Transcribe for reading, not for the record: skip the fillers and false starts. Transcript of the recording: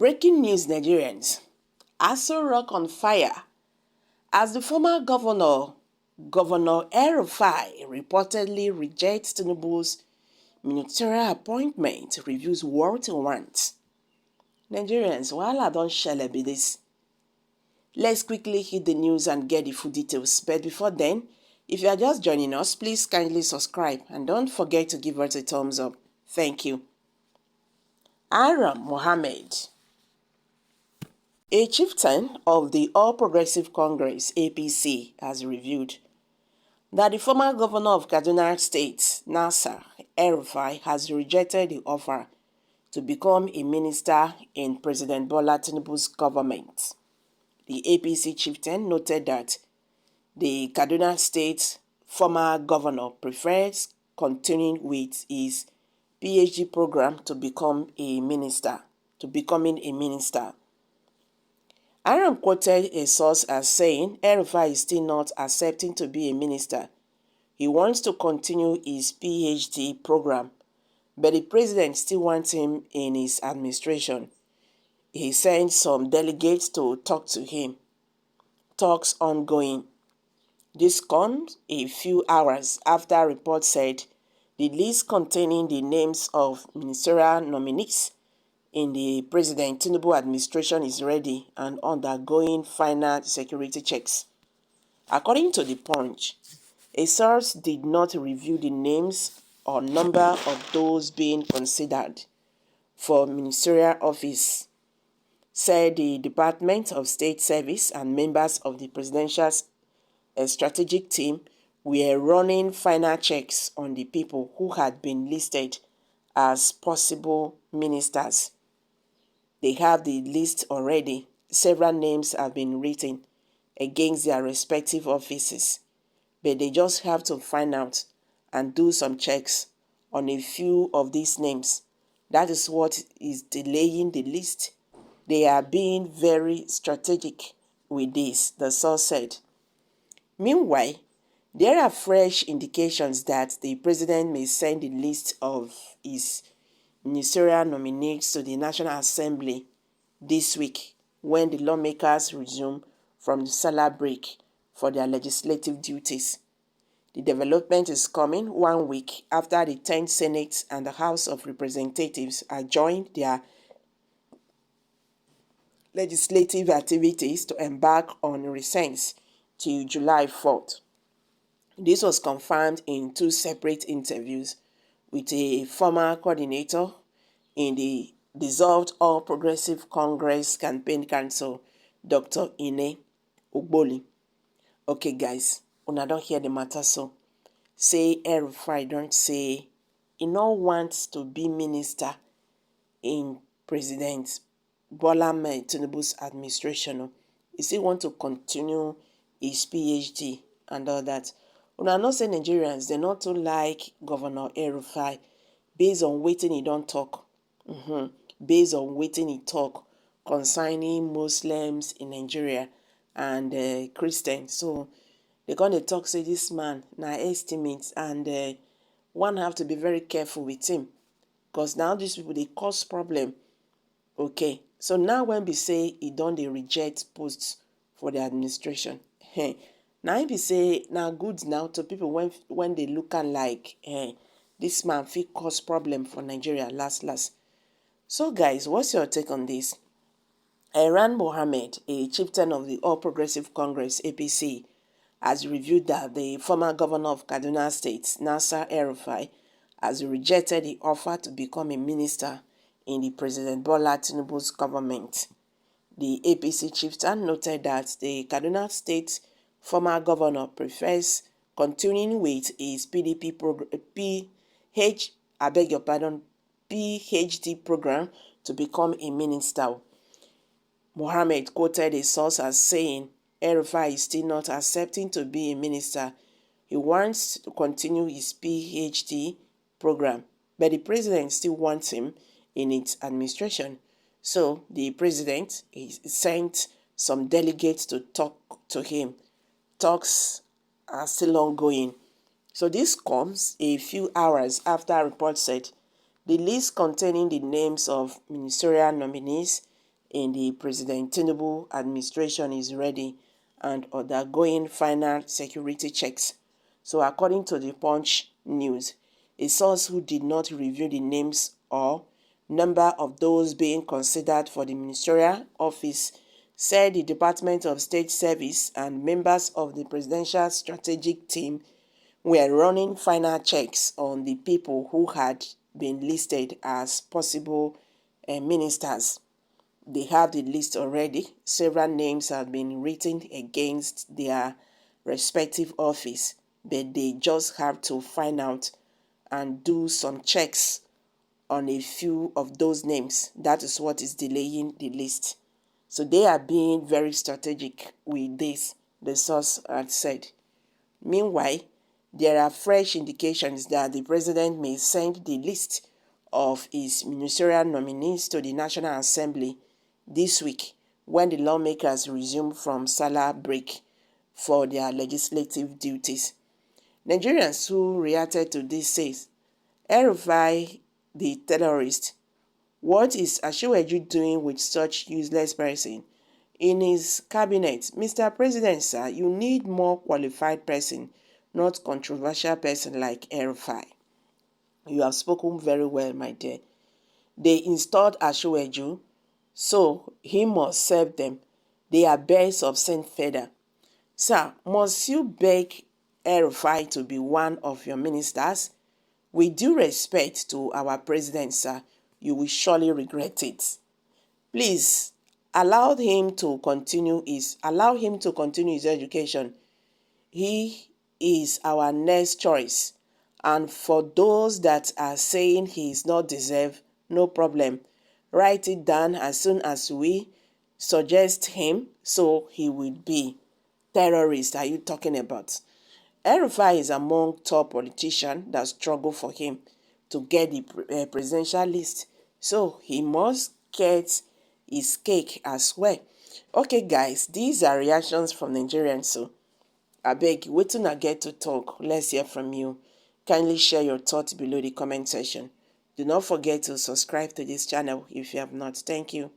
Breaking news, Nigerians. Aso Rock on fire as the former Governor Rufai reportedly rejects Tinubu's ministerial appointment, reviews what he wants. Nigerians, wahala don shele be this. Let's quickly hit the news and get the full details. But before then, if you are just joining us, please kindly subscribe and don't forget to give us a thumbs up. Thank you. Aram Mohammed, a chieftain of the All Progressive Congress (APC), has revealed that the former governor of Kaduna State, Nasir El-Rufai, has rejected the offer to become a minister in President Bola Tinubu's government. The APC chieftain noted that the Kaduna State former governor prefers continuing with his PhD program to becoming a minister. Aaron quoted a source as saying El-Rufai is still not accepting to be a minister. He wants to continue his PhD program, but the president still wants him in his administration. He sent some delegates to talk to him. Talks ongoing. This comes a few hours after reports said the list containing the names of ministerial nominees in the President Tinubu administration is ready and undergoing final security checks. According to the Punch, a source did not reveal the names or number of those being considered for ministerial office, said the Department of State Service and members of the presidential strategic team were running final checks on the people who had been listed as possible ministers. They have the list already. Several names have been written against their respective offices, but they just have to find out and do some checks on a few of these names. That is what is delaying the list. They are being very strategic with this, the source said. Meanwhile, there are fresh indications that the president may send the list of his ministerial nominees to the National Assembly this week when the lawmakers resume from the summer break for their legislative duties. The development is coming 1 week after the 10th Senate and the House of Representatives adjourned their legislative activities to embark on recess till July 4th. This was confirmed in two separate interviews with a former coordinator in the dissolved All Progressive Congress Campaign Council, Dr. Ine Ugboli. Okay, guys, una don't hear the matter so. Say El-Rufai don't say he no wants to be minister in President Bola Tinubu's administration. He still want to continue his PhD and all that. Una know say Nigerians, they not too like Governor El-Rufai based on wetin he don't talk. Based on wetin he talk concerning Muslims in Nigeria and Christians. So they're going to talk say this man na estimate and one have to be very careful with him because now these people they cause problem. Okay, so now when we say he don't they reject posts for the administration, now he be say now good now to people when they look at like this man fit cause problem for Nigeria last. So guys, what's your take on this? Aram Mohammed, a chieftain of the All Progressive Congress (APC), has revealed that the former governor of Kaduna State, Nasir El-Rufai, has rejected the offer to become a minister in the President Bola Tinubu's government. The APC chieftain noted that the Kaduna State former governor prefers continuing with his PhD program to become a minister. Mohammed quoted a source as saying El-Rufai is still not accepting to be a minister. He wants to continue his PhD program, but the president still wants him in its administration. So the president sent some delegates to talk to him. Talks are still ongoing. So this comes a few hours after reports said the list containing the names of ministerial nominees in the President Tinubu administration is ready and undergoing final security checks. So according to the Punch News, a source who did not reveal the names or number of those being considered for the ministerial office said the Department of State Service and members of the Presidential Strategic Team were running final checks on the people who had been listed as possible ministers. They have the list already. Several names have been written against their respective office, but they just have to find out and do some checks on a few of those names. That is what is delaying the list. So they are being very strategic with this, the source had said. Meanwhile, there are fresh indications that the president may send the list of his ministerial nominees to the National Assembly this week when the lawmakers resume from Salah break for their legislative duties. Nigerians who reacted to this says, Rufai, the terrorist, what is Asiwaju doing with such useless person in his cabinet? Mr. President, sir, you need more qualified person, not controversial person like Rufai. You have spoken very well, my dear. They installed Asiwaju, so he must serve them. They are birds of same feather. Sir, must you beg Rufai to be one of your ministers? With due respect to our president, sir, you will surely regret it. Please allow him to continue his education. He is our next choice. And for those that are saying he is not deserved, no problem. Write it down as soon as we suggest him, so he will be. Terrorist are you talking about? Rufai is among top politicians that struggle for him to get the presidential list. So he must get his cake as well. Okay, guys, these are reactions from Nigerians. So abeg, wetin una get to talk? Let's hear from you. Kindly share your thoughts below the comment section. Do not forget to subscribe to this channel if you have not. Thank you.